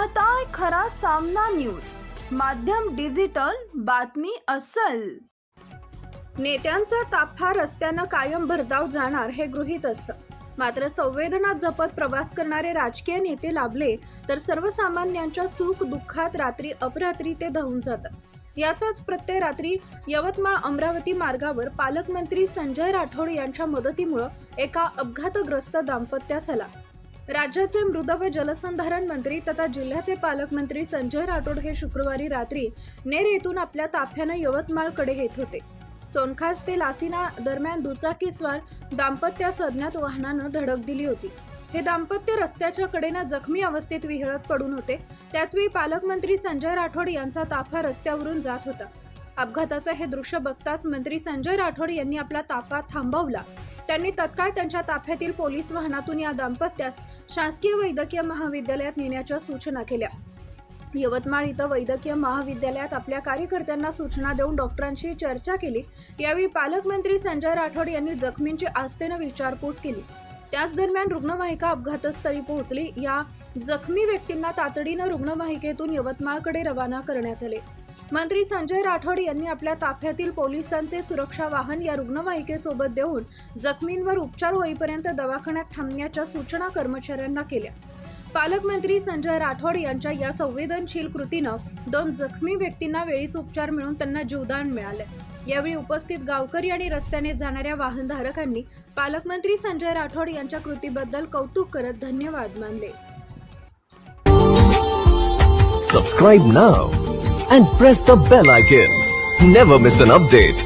पाहताय खरा सामना न्यूज, माध्यम डिजिटल, बातमी अस्सल। नेत्यांचा ताफा रस्त्यानं कायम भरधाव जाणार हे गृहीत असतं, मात्र संवेदना जपत प्रवास करणारे राजकीय नेते लाभले तर सर्वसामान्यांच्या सुख दुःखात रात्री अपरात्री ते धावून जातात। याचाच प्रत्यय रात्री यवतमाळ अमरावती मार्गावर पालकमंत्री संजय राठोड यांच्या मदतीमुळे एका अपघातग्रस्त दाम्पत्यास आला। राज्याचे मृद व जलसंधारण मंत्री तथा जिल्ह्याचे पालकमंत्री संजय राठोड हे शुक्रवारी रात्री नेर येथून आपल्या ताफ्याने यवतमाळकडे येत होते। सोनखास ते लासिना दरम्यान दुचाकीस्वार दाम्पत्यास अज्ञात वाहनानं धडक दिली होती। हे दाम्पत्य रस्त्याच्या कडेने जखमी अवस्थेत विहळत पडून होते। त्याचवेळी पालकमंत्री संजय राठोड यांचा ताफा रस्त्यावरून जात होता। अपघाताचे हे दृश्य बघताच मंत्री संजय राठोड यांनी आपला ताफा थांबवला। त्यांनी तत्काळ त्यांच्या ताफ्यातील पोलीस वाहनातून या दाम्पत्यास शासकीय वैद्यकीय महाविद्यालयात नेण्याच्या सूचना केल्या। यवतमाळ इथं वैद्यकीय महाविद्यालयात आपल्या कार्यकर्त्यांना सूचना देऊन डॉक्टरांशी चर्चा केली। यावेळी पालकमंत्री संजय राठोड यांनी जखमींची आस्थेने विचारपूस केली। त्याच दरम्यान रुग्णवाहिका अपघातस्थळी पोहोचली। या जखमी व्यक्तींना तातडीने रुग्णवाहिकेतून यवतमाळकडे रवाना करण्यात आले। मंत्री संजय राठोड यांनी आपल्या ताफ्यातील पोलिसांचे सुरक्षा वाहन या रुग्णवाहिकेसोबत देऊन जखमींवर उपचार होईपर्यंत दवाखान्यात थांबण्याच्या सूचना कर्मचाऱ्यांना केल्या। पालकमंत्री संजय राठोड यांच्या या संवेदनशील कृतीनं 2 जखमी व्यक्तींना वेळीच उपचार मिळून त्यांना जीवदान मिळाले। यावेळी उपस्थित गावकरी आणि रस्त्याने जाणाऱ्या वाहनधारकांनी पालकमंत्री संजय राठोड यांच्या कृतीबद्दल कौतुक करत धन्यवाद मानले। Subscribe now and press the bell icon. Never miss an update.